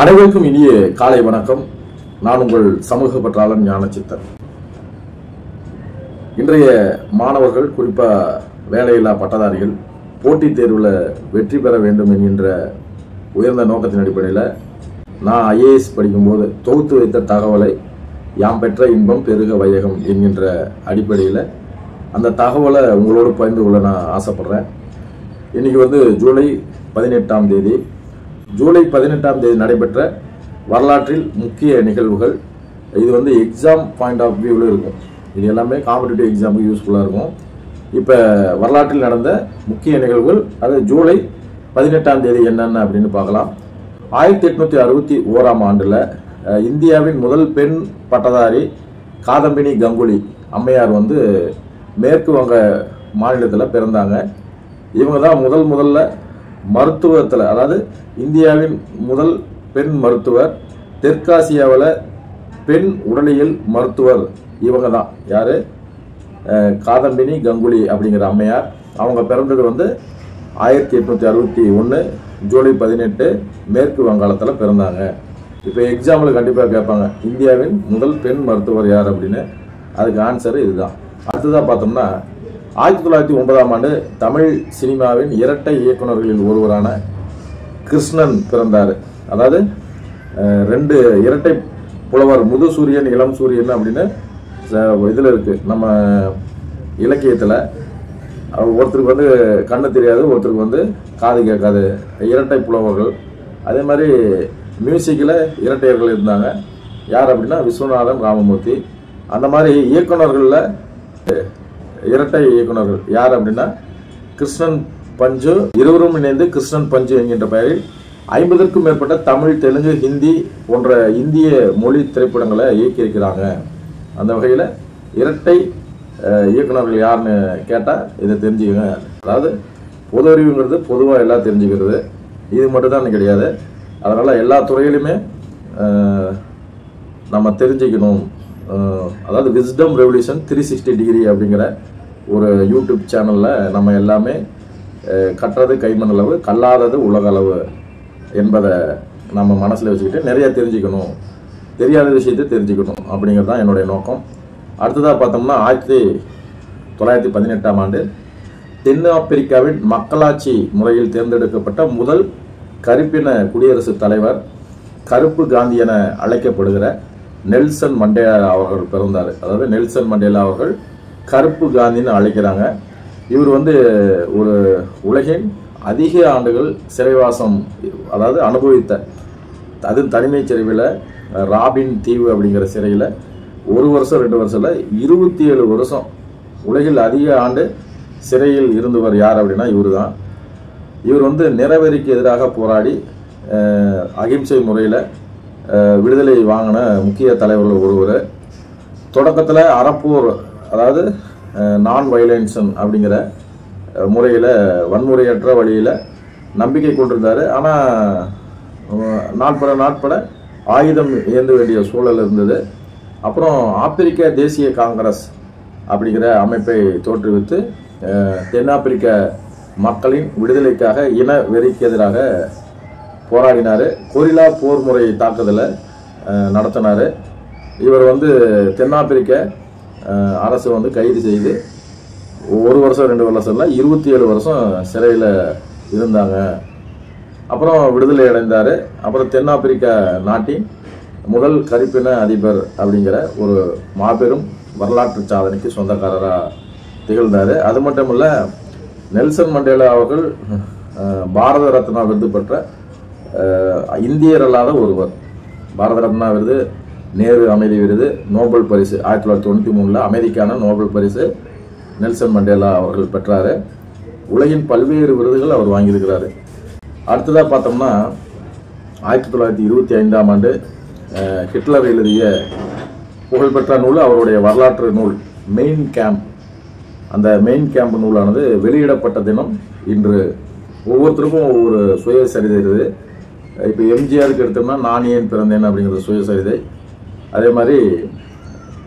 அனைவருக்கும் இனிய காலை வணக்கம். நான் உங்கள் சமூக பற்றாளன் ஞானச்சித்தன். இன்றைய மாணவர்கள், குறிப்பா வேலையில்லா பட்டதாரிகள் போட்டித் தேர்வில் வெற்றி பெற வேண்டும் என்கின்ற உயர்ந்த நோக்கத்தின் அடிப்படையில் நான் ஐஏஎஸ் படிக்கும்போது தொகுத்து வைத்த தகவலை யாம் பெற்ற இன்பம் பெருக வையகம் என்கின்ற அடிப்படையில் அந்த தகவலை உங்களோடு பகிர்ந்து கொள்ள நான் ஆசைப்படுறேன். இன்னைக்கு ஜூலை 18ஆம் தேதி. ஜூலை 18ஆம் தேதி நடைபெற்ற வரலாற்றில் முக்கிய நிகழ்வுகள். இது எக்ஸாம் பாயிண்ட் ஆஃப் வியூவில் இருக்கும். இது எல்லாமே காம்படிட்டிவ் எக்ஸாமுக்கு யூஸ்ஃபுல்லாக இருக்கும். இப்போ வரலாற்றில் நடந்த முக்கிய நிகழ்வுகள், அது ஜூலை 18ஆம் தேதி என்னென்ன அப்படின்னு பார்க்கலாம். 1861ஆம் ஆண்டில் இந்தியாவின் முதல் பெண் பட்டதாரி காதம்பினி கங்குலி அம்மையார் மேற்கு வங்க மாநிலத்தில் பிறந்தாங்க. இவங்க தான் முதல்ல மருத்துவத்தில், அதாவது இந்தியாவின் முதல் பெண் மருத்துவர், தெற்காசியாவில் பெண் உடலியல் மருத்துவர். இவங்க தான் யாரு? காதம்பினி கங்குலி அப்படிங்கிற அம்மையார். அவங்க பிறந்தது 1861 ஜூலை 18 மேற்கு வங்காளத்தில் பிறந்தாங்க. இப்போ எக்ஸாம்பிள் கண்டிப்பாக கேட்பாங்க, இந்தியாவின் முதல் பெண் மருத்துவர் யார் அப்படின்னு. அதுக்கு ஆன்சர் இதுதான். அடுத்ததாக பார்த்தோம்னா 1909ஆம் ஆண்டு தமிழ் சினிமாவின் இரட்டை இயக்குநர்களில் ஒருவரான கிருஷ்ணன் பிறந்தார். அதாவது ரெண்டு இரட்டை புலவர், முது சூரியன் இளம் சூரியன் அப்படின்னு இதில் இருக்கு நம்ம இலக்கியத்தில். ஒருத்தருக்கு கண்ணு தெரியாது, ஒருத்தருக்கு காது கேட்காது, இரட்டை புலவர்கள். அதே மாதிரி மியூசிக்கில் இரட்டையர்கள் இருந்தாங்க. யார் அப்படின்னா விஸ்வநாதன், ராமமூர்த்தி. அந்த மாதிரி இயக்குநர்களில் இரட்டை இயக்குநர்கள் யார் அப்படின்னா கிருஷ்ணன், பஞ்சு. இருவரும் இணைந்து கிருஷ்ணன் பஞ்சு என்கின்ற பெயரில் 50க்கும் மேற்பட்ட தமிழ், தெலுங்கு, ஹிந்தி போன்ற இந்திய மொழி திரைப்படங்களை இயக்கியிருக்கிறாங்க. அந்த வகையில் இரட்டை இயக்குநர்கள் யாருன்னு கேட்டால் இதை தெரிஞ்சுக்கங்க. அதாவது பொது அறிவுங்கிறது பொதுவாக எல்லாம் தெரிஞ்சுக்கிறது, இது மட்டும்தான் கிடையாது. அதனால் எல்லா துறையிலுமே நம்ம தெரிஞ்சுக்கணும். அதாவது விஸ்டம் ரெவல்யூஷன் 360 டிகிரி அப்படிங்கிற ஒரு யூடியூப் சேனலில் நம்ம எல்லாமே கற்றது கைமண்ணளவு, கல்லாதது உலகளவு என்பதை நம்ம மனசில் வச்சுக்கிட்டு நிறைய தெரிஞ்சுக்கணும், தெரியாத விஷயத்தை தெரிஞ்சுக்கணும் அப்படிங்கிறது தான் என்னுடைய நோக்கம். அடுத்ததாக பார்த்தோம்னா 1918ஆம் ஆண்டு தென்னாப்பிரிக்காவின் மக்களாட்சி முறையில் தேர்ந்தெடுக்கப்பட்ட முதல் கருப்பின குடியரசுத் தலைவர், கருப்பு காந்தி என அழைக்கப்படுகிற நெல்சன் மண்டேலா அவர்கள் பிறந்தார். அதாவது நெல்சன் மண்டேலா அவர்கள் கருப்பு காந்தின்னு அழைக்கிறாங்க. இவர் ஒரு உலகின் அதிக ஆண்டுகள் சிறைவாசம், அதாவது அனுபவித்த, அது தனிமை சிறைவில் ராபின் தீவு அப்படிங்கிற சிறையில் 1 வருஷம் 2 வருஷம் இல்லை, 27 வருஷம் உலகில் அதிக ஆண்டு சிறையில் இருந்தவர் யார் அப்படின்னா இவர் தான். இவர் நிறவெறிக்கு எதிராக போராடி அகிம்சை முறையில் விடுதலை வாங்கின முக்கிய தலைவர்கள் ஒருவர். தொடக்கத்தில் அறப்போர், அதாவது நான் வயலன்ஸன் அப்படிங்கிற முறையில், வன்முறையற்ற வழியில் நம்பிக்கை கொண்டிருந்தார். ஆனால் நாட்பட ஆயுதம் ஏந்த வேண்டிய சூழல் இருந்தது. அப்புறம் ஆப்பிரிக்க தேசிய காங்கிரஸ் அப்படிங்கிற அமைப்பை தோற்றுவித்து தென்னாப்பிரிக்க மக்களின் விடுதலைக்காக இன வெறிக்கு எதிராக போராடினார். கொரில்லா போர் முறை தாக்குதலை நடத்தினார். இவர் தென்னாப்பிரிக்க அரசு கைது செய்து 1 வருஷம் 2 வருஷம் இல்லை, 27 வருஷம் சிறையில் இருந்தாங்க. அப்புறம் விடுதலை அடைந்தார். அப்புறம் தென்னாப்பிரிக்க நாட்டின் முதல் கருப்பின அதிபர் அப்படிங்கிற ஒரு மாபெரும் வரலாற்று சாதனைக்கு சொந்தக்காரராக திகழ்ந்தார். அது மட்டும் இல்லை, நெல்சன் மண்டேலா அவர்கள் பாரத ரத்னா விருது பெற்ற இந்தியர் அல்லாத ஒருவர். பாரத ரத்னா விருது, நேரு அமைதி விருது, நோபல் பரிசு 1993 அமைதிக்கான நோபல் பரிசு நெல்சன் மண்டேலா அவர்கள் பெற்றார். உலகின் பல்வேறு விருதுகள் அவர் வாங்கியிருக்கிறாரு. அடுத்ததாக பார்த்தோம்னா 1925ஆம் ஆண்டு ஹிட்லர் எழுதிய புகழ்பெற்ற நூல், அவருடைய வரலாற்று நூல் மெயின் கேம்ப். அந்த மெயின் கேம்ப் நூலானது வெளியிடப்பட்ட தினம் இன்று. ஒவ்வொருத்தருக்கும் ஒவ்வொரு சுயசரிதை இருக்குது. இப்போ எம்ஜிஆருக்கு எடுத்தோம்னா நான் ஏன் பிறந்தேன் அப்படிங்கிறது சுயசரிதை. அதே மாதிரி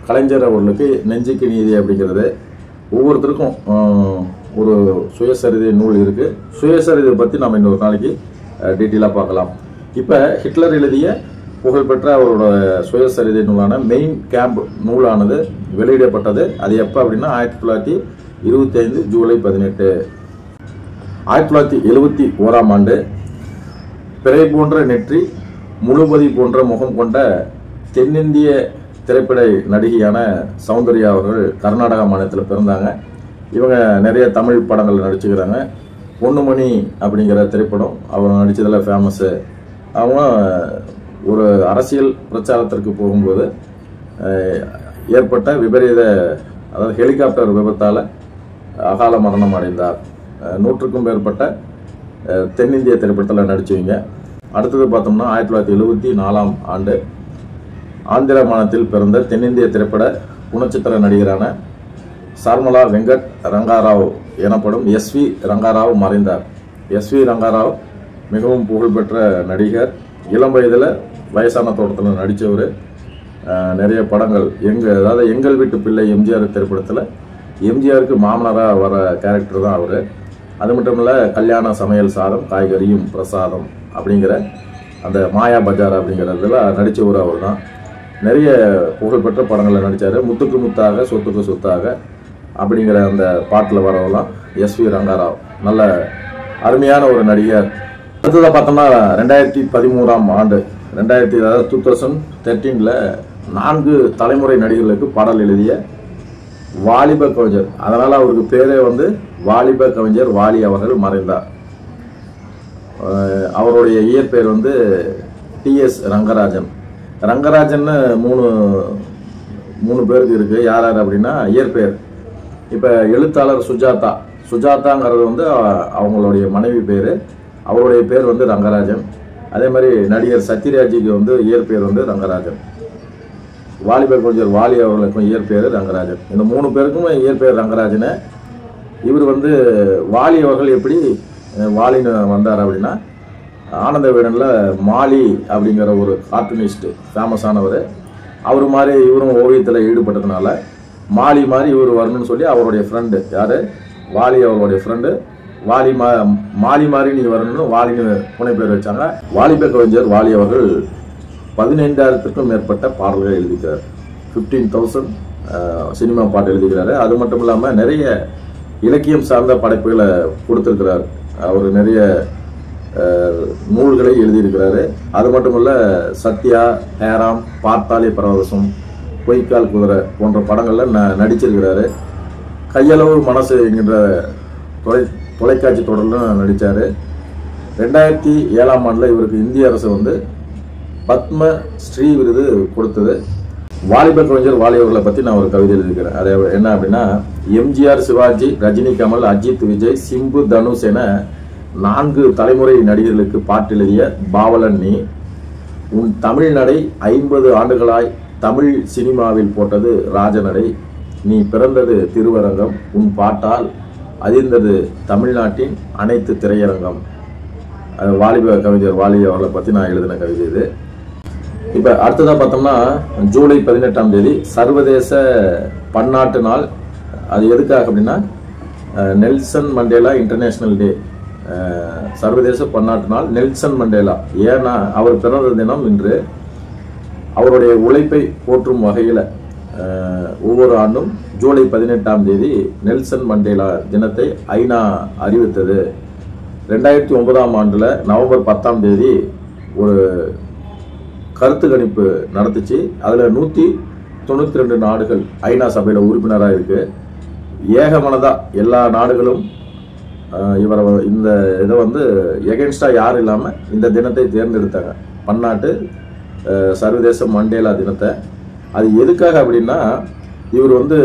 கலைஞர் அவர்களுக்கு நெஞ்சுக்கு நீதி அப்படிங்கிறது. ஒவ்வொருத்தருக்கும் ஒரு சுயசரிதை நூல் இருக்குது. சுயசரிதை பற்றி நம்ம இன்னொரு நாளைக்கு டீட்டெயிலாக பார்க்கலாம். இப்போ ஹிட்லர் எழுதிய புகழ்பெற்ற அவரோட சுயசரிதை நூலான மெயின் கேம்ப் நூலானது வெளியிடப்பட்டது. அது எப்போ அப்படின்னா 1925 ஜூலை 18. 1971ஆம் ஆண்டு பிறை போன்ற நெற்றி முழுபதி போன்ற முகம் கொண்ட தென்னிந்திய திரைப்பட நடிகையான சௌந்தர்யா அவர்கள் கர்நாடகா மாநிலத்தில் பிறந்தாங்க. இவங்க நிறைய தமிழ் படங்கள் நடிச்சுக்கிறாங்க. பொன்னுமணி அப்படிங்கிற திரைப்படம் அவங்க நடித்ததில் ஃபேமஸ்ஸு. அவங்க ஒரு அரசியல் பிரச்சாரத்திற்கு போகும்போது ஏற்பட்ட விபரீத, அதாவது ஹெலிகாப்டர் விபத்தால் அகால மரணம் அடைந்தார். 100க்கும் மேற்பட்ட தென்னிந்திய திரைப்படத்தில் நடிச்சவங்க. அடுத்தது பார்த்தோம்னா 1974ஆம் ஆண்டு ஆந்திர மாநிலத்தில் பிறந்த தென்னிந்திய திரைப்பட குணச்சித்திர நடிகரான சார்மலா வெங்கட் ரங்காராவ் எனப்படும் எஸ்வி ரங்காராவ் மறைந்தார். எஸ்வி ரங்காராவ் மிகவும் புகழ்பெற்ற நடிகர். இளம் வயதில் வயசான தோட்டத்தில் நடித்தவர். நிறைய படங்கள் அதாவது எங்கள் வீட்டு பிள்ளை எம்ஜிஆர் திரைப்படத்தில் எம்ஜிஆருக்கு மாமனாராக வர கேரக்டர் தான் அவர். அது மட்டும் இல்லை, கல்யாண சமையல் சாதம் காய்கறியும் பிரசாதம் அப்படிங்கிற அந்த மாயா பஜார் அப்படிங்கிறதுல நடித்தவர் அவர் தான். நிறைய புகழ்பெற்ற படங்களில் நடித்தார். முத்துக்கு முத்தாக சொத்துக்கு சொத்தாக அப்படிங்கிற அந்த பாட்டில் வரவெல்லாம் எஸ்வி ரங்காராவ் நல்ல அருமையான ஒரு நடிகர். அடுத்ததாக பார்த்தோம்னா 2013ஆம் ஆண்டு 2013 4 தலைமுறை நடிகர்களுக்கு பாடல் எழுதிய வாலிப கவிஞர், அதனால் அவருக்கு பேரே வந்து வாலிப கவிஞர் வாலி அவர்கள் மறைந்தார். அவருடைய இயற்பெயர் வந்து TS ரங்கராஜன். ரங்கராஜன்னு மூணு பேருக்கு இருக்குது. யார் யார் அப்படின்னா இயற்பெயர். இப்போ எழுத்தாளர் சுஜாதாங்கிறது வந்து அவங்களுடைய மனைவி பேர். அவருடைய பேர் வந்து ரங்கராஜன். அதே மாதிரி நடிகர் சத்யராஜுக்கு வந்து இயற்பெயர் வந்து ரங்கராஜன். வாலிப கவிஞர் வாலி அவர்களுக்கும் இயற்பெயர் ரங்கராஜன். இந்த 3 பேருக்கும் இயற்பெயர் ரங்கராஜனு. இவர் வந்து வாலி அவர்கள் எப்படி வாலின்னு வந்தார் அப்படின்னா, ஆனந்த விகடனில் மாலி அப்படிங்கிற ஒரு கார்ட்டூனிஸ்ட் ஃபேமஸானவர். அவர் மாதிரி இவரும் ஓவியத்தில் ஈடுபட்டதுனால மாலி மாதிரி இவர் வரணும்னு சொல்லி அவருடைய ஃப்ரெண்டு யார் வாலி, அவருடைய ஃப்ரெண்டு மாலி மாதிரி நீ வரணும்னு வாலின்னு புனை பேர் வச்சாங்க. வாலிப கவிஞர் வாலி அவர்கள் 15,000க்கும் மேற்பட்ட பாடல்கள் எழுதிக்கிறார். 15,000 சினிமா பாட்டு எழுதிக்கிறாரு. அது மட்டும் இல்லாமல் நிறைய இலக்கியம் சார்ந்த படைப்புகளை கொடுத்துருக்கிறார். அவர் நிறைய நூல்களை எழுதியிருக்கிறாரு. அது மட்டும் இல்லை, சத்யா, ஹேராம், பார்த்தாலே பரவசம், பொய்க்கால் குதிரை போன்ற படங்களில் நடிச்சிருக்கிறாரு. கையளவு மனசு என்கின்ற தொலைக்காட்சி தொடரில் நடித்தார். 2007ஆம் ஆண்டில் இவருக்கு இந்திய அரசு வந்து பத்ம ஸ்ரீ விருது கொடுத்தது. வாலிப கவிஞர் வாலி அவர்களை பற்றி நான் ஒரு கவிதை எழுதிக்கிறேன். அது என்ன அப்படின்னா, எம்ஜிஆர், சிவாஜி, ரஜினி, கமல், அஜித், விஜய், சிம்பு, தனுஷ் என 4 தலைமுறை நடிகர்களுக்கு பாட்டு எழுதிய பாவலன் நீ. உன் தமிழ் நடை 50 ஆண்டுகளாய் தமிழ் சினிமாவில் போட்டது ராஜநடை. நீ பிறந்தது திருவரங்கம், உன் பாட்டால் அதிர்ந்தது தமிழ்நாட்டின் அனைத்து திரையரங்கம். வாலிப கவிஞர் வாலி அவர்களை பற்றி நான் எழுதின கவிதை இது. இப்போ அடுத்ததாக பார்த்தோம்னா ஜூலை 18ஆம் தேதி சர்வதேச பன்னாட்டு நாள். அது எதுக்காக அப்படின்னா நெல்சன் மண்டேலா இன்டர்நேஷ்னல் டே. சர்வதேச பன்னாட்டு நாள் நெல்சன் மண்டேலா. ஏன்னா அவர் பிறந்த தினம் இன்று. அவருடைய உழைப்பை போற்றும் வகையில் ஒவ்வொரு ஆண்டும் ஜூலை 18ஆம் தேதி நெல்சன் மண்டேலா தினத்தை ஐநா அறிவித்தது. 2009ஆம் ஆண்டில் நவம்பர் 10ஆம் தேதி ஒரு கருத்து கணிப்பு நடத்துச்சு. அதில் 192 நாடுகள் ஐநா சபையில் உறுப்பினராக இருக்கு. ஏகமனதாக எல்லா நாடுகளும் இவரை இந்த இதை வந்து எகென்ஸ்டாக யாரும் இல்லாமல் இந்த தினத்தை தேர்ந்தெடுத்தாங்க, பன்னாட்டு சர்வதேச மண்டேலா தினத்தை. அது எதுக்காக அப்படின்னா, இவர் வந்து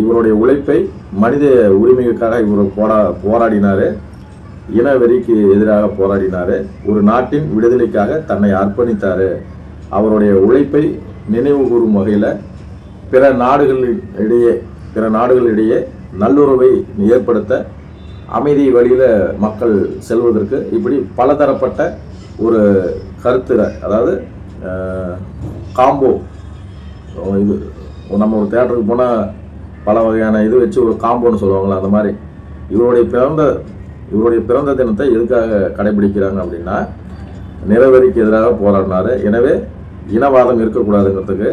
இவருடைய உழைப்பை மனித உரிமைகளுக்காக இவர் போராடினார். இனவெறிக்கு எதிராக போராடினார். ஒரு நாட்டின் விடுதலைக்காக தன்னை அர்ப்பணித்தார். அவருடைய உழைப்பை நினைவு கூறும் வகையில் பிற நாடுகளிடையே நல்லுறவை ஏற்படுத்த, அமைதி வழியில் மக்கள் செல்வதற்கு, இப்படி பலதரப்பட்ட ஒரு கருத்து, அதாவது காம்போ. இது நம்ம ஒரு தேட்டருக்கு போனால் பல வகையான இது வச்சு ஒரு காம்போன்னு சொல்லுவாங்களா, அந்த மாதிரி இவருடைய பிறந்த தினத்தை எதுக்காக கடைபிடிக்கிறாங்க அப்படின்னா, நிறவெறிக்கு எதிராக போராடினார். எனவே இனவாதம் இருக்கக்கூடாதுங்கிறதுக்கு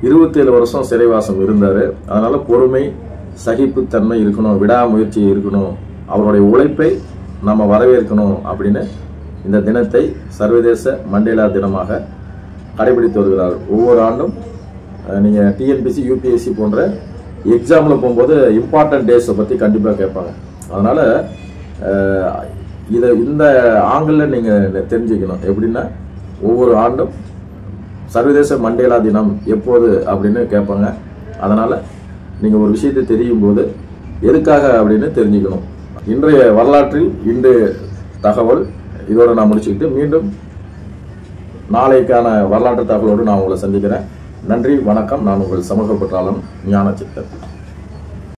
27 வருஷம் சிறைவாசம் இருந்தார். அதனால் பொறுமை, சகிப்புத்தன்மை இருக்கணும், விடாமுயற்சி இருக்கணும், அவருடைய உழைப்பை நம்ம வரவேற்கணும் அப்படின்னு இந்த தினத்தை சர்வதேச மண்டேலா தினமாக கடைபிடித்து வருகிறார். ஒவ்வொரு ஆண்டும் நீங்கள் டிஎன்பிசி, யூபிஎஸ்சி போன்ற எக்ஸாமில் போகும்போது இம்பார்ட்டன்ட் டேஸை பற்றி கண்டிப்பாக கேட்பாங்க. அதனால் இந்த ஆங்கிளில் நீங்கள் தெரிஞ்சுக்கணும். எப்படின்னா ஒவ்வொரு ஆண்டும் சர்வதேச மண்டேலா தினம் எப்போது அப்படின்னு கேட்பாங்க. அதனால் நீங்கள் ஒரு விஷயத்தை தெரியும் போது எதுக்காக அப்படின்னு தெரிஞ்சுக்கணும். இன்றைய வரலாற்றில் இன்று தகவல் இதோடு நான் முடிச்சுக்கிட்டு மீண்டும் நாளைக்கான வரலாற்று தகவலோடு நான் உங்களை சந்திக்கிறேன். நன்றி, வணக்கம். நான் உங்கள் சமூக பற்றாளன் ஞானச்சித்தன்.